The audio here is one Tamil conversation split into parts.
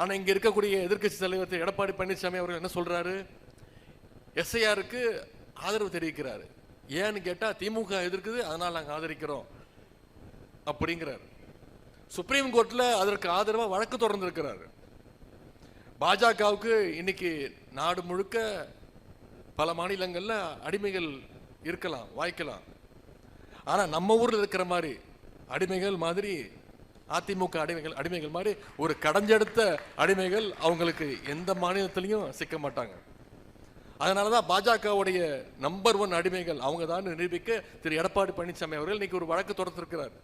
ஆனால் இங்கே இருக்கக்கூடிய எதிர்க்கட்சி தலைவர் திரு எடப்பாடி பழனிசாமி அவர்கள் என்ன சொல்றாரு? எஸ்ஐஆருக்கு ஆதரவு தெரிவிக்கிறாரு. ஏன்னு கேட்டால் திமுக எதிர்க்குது, அதனால் நாங்கள் ஆதரிக்கிறோம் அப்படிங்கிறார். சுப்ரீம் கோர்ட்டில் அதற்கு ஆதரவாக வழக்கு தொடர்ந்திருக்கிறாரு. பாஜகவுக்கு இன்னைக்கு நாடு முழுக்க பல மாநிலங்களில் அடிமைகள் இருக்கலாம், வாய்க்கலாம். ஆனால் நம்ம ஊரில் இருக்கிற மாதிரி அடிமைகள் மாதிரி அதிமுக அடிமைகள் மாதிரி ஒரு கடைஞ்செடுத்த அடிமைகள் அவங்களுக்கு எந்த மாநிலத்திலையும் சிக்க மாட்டாங்க. அதனால தான் பாஜகவுடைய நம்பர் 1 அடிமைகள் அவங்க தான் நிரூபிக்க திரு எடப்பாடி பழனிசாமி அவர்கள் இன்னைக்கு ஒரு வழக்கு தொடர்ந்திருக்கிறார்.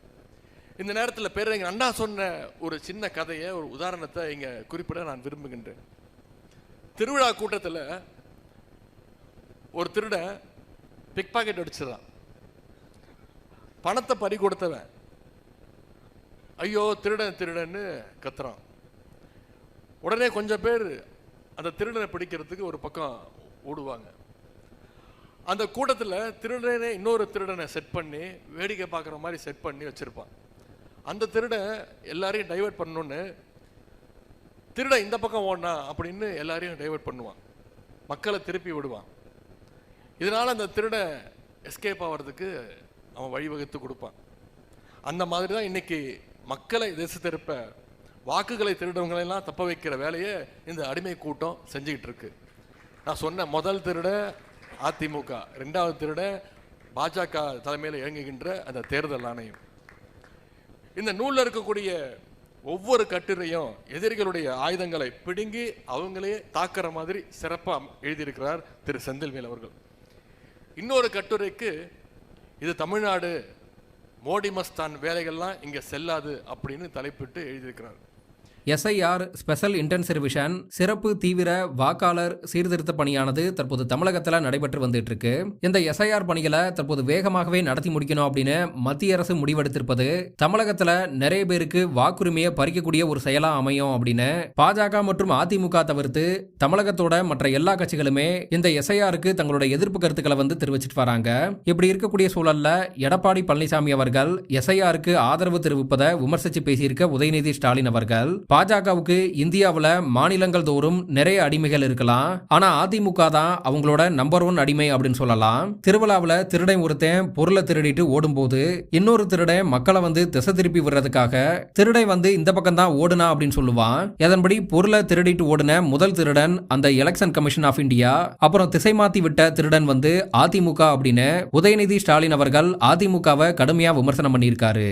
இந்த நேரத்தில் பேரறிஞர் அண்ணா சொன்ன ஒரு சின்ன கதையை, ஒரு உதாரணத்தை இங்கே குறிப்பிட நான் விரும்புகின்றேன். திருவிழா கூட்டத்தில் ஒரு திருடன் பிக் பாக்கெட் அடிச்சிடறான். பணத்தை பறி கொடுத்தவன் ஐயோ திருடன் திருடன்னு கத்துறான். உடனே கொஞ்சம் பேர் அந்த திருடனை பிடிக்கிறதுக்கு ஒரு பக்கம் ஓடுவாங்க. அந்த கூட்டத்தில் திருடனே இன்னொரு திருடனை செட் பண்ணி வேடிக்கை பார்க்குற மாதிரி செட் பண்ணி வச்சிருப்பான். அந்த திருடன் எல்லாரையும் டைவர்ட் பண்ணணுன்னு திருடன் இந்த பக்கம் ஓடனா அப்படின்னு எல்லாரையும் டைவர்ட் பண்ணுவான், மக்களை திருப்பி விடுவான். இதனால அந்த திருடன் எஸ்கேப் ஆகிறதுக்கு அவன் வழிவகுத்து கொடுப்பான். அந்த மாதிரி தான் இன்னைக்கு மக்களை திசை திருப்ப, வாக்குகளை திருடவங்களெல்லாம் தப்ப வைக்கிற வேலையை இந்த அடிமை கூட்டம் செஞ்சுக்கிட்டு இருக்கு. நான் சொன்ன முதல் திருட அதிமுக, 2வது திருட பாஜக தலைமையில் இயங்குகின்ற அந்த தேர்தல் ஆணையம். இந்த நூலில் இருக்கக்கூடிய ஒவ்வொரு கட்டுரையும் எதிரிகளுடைய ஆயுதங்களை பிடுங்கி அவங்களே தாக்குற மாதிரி சிறப்பாக எழுதியிருக்கிறார் திரு செந்தில்வேல் அவர்கள். இன்னொரு கட்டுரைக்கு இது தமிழ்நாடு, மோடி மஸ்தான் வேலைகள்லாம் இங்கே செல்லாது அப்படின்னு தலைப்பிட்டு எழுதியிருக்கிறார். எஸ்ஐஆர் ஸ்பெஷல் இன்டென்ஸ் ரிவிஷன் சிறப்பு தீவிர வாக்காளர் சீர்திருத்த பணியானது தற்போது தமிழகத்தில் நடைபெற்று வந்துட்டு இருக்கு. இந்த எஸ்ஐஆர் பணிகளை தற்போது வேகமாகவே நடத்தி முடிக்கணும் அப்படின்னு மத்திய அரசு முடிவெடுத்திருப்பது தமிழகத்தில் நிறைய பேருக்கு வாக்குரிமையை பறிக்கக்கூடிய ஒரு செயலா அமையும் அப்படின்னு பாஜக மற்றும் அதிமுக தவிர்த்து தமிழகத்தோட மற்ற எல்லா கட்சிகளுமே இந்த எஸ்ஐஆருக்கு தங்களோட எதிர்ப்பு கருத்துக்களை தெரிவிச்சிட்டு வராங்க. இப்படி இருக்கக்கூடிய சூழல்ல எடப்பாடி பழனிசாமி அவர்கள் எஸ்ஐஆருக்கு ஆதரவு தெரிவிப்பதை விமர்சித்து பேசியிருக்க உதயநிதி ஸ்டாலின் அவர்கள் பாஜகவுக்கு இந்தியாவில் மாநிலங்கள் தோறும் நிறைய அடிமைகள் இருக்கலாம், ஆனா அதிமுக தான் அவங்களோட நம்பர் 1 அடிமை அப்படின்னு சொல்லலாம். திருவிழாவில் திருடன் ஒருத்தன் பொருளை திருடிட்டு ஓடும் போது இன்னொரு திருடன் மக்களை திசை திருப்பி விடுறதுக்காக திருடன் இந்த பக்கம் தான் ஓடுனா அப்படின்னு சொல்லுவான். அதன்படி பொருளை திருடிட்டு ஓடுன முதல் திருடன் அந்த எலெக்ஷன் கமிஷன் ஆஃப் இந்தியா, அப்புறம் திசை மாத்தி விட்ட திருடன் அதிமுக அப்படின்னு உதயநிதி ஸ்டாலின் அவர்கள் அதிமுகவை கடுமையா விமர்சனம் பண்ணியிருக்காரு.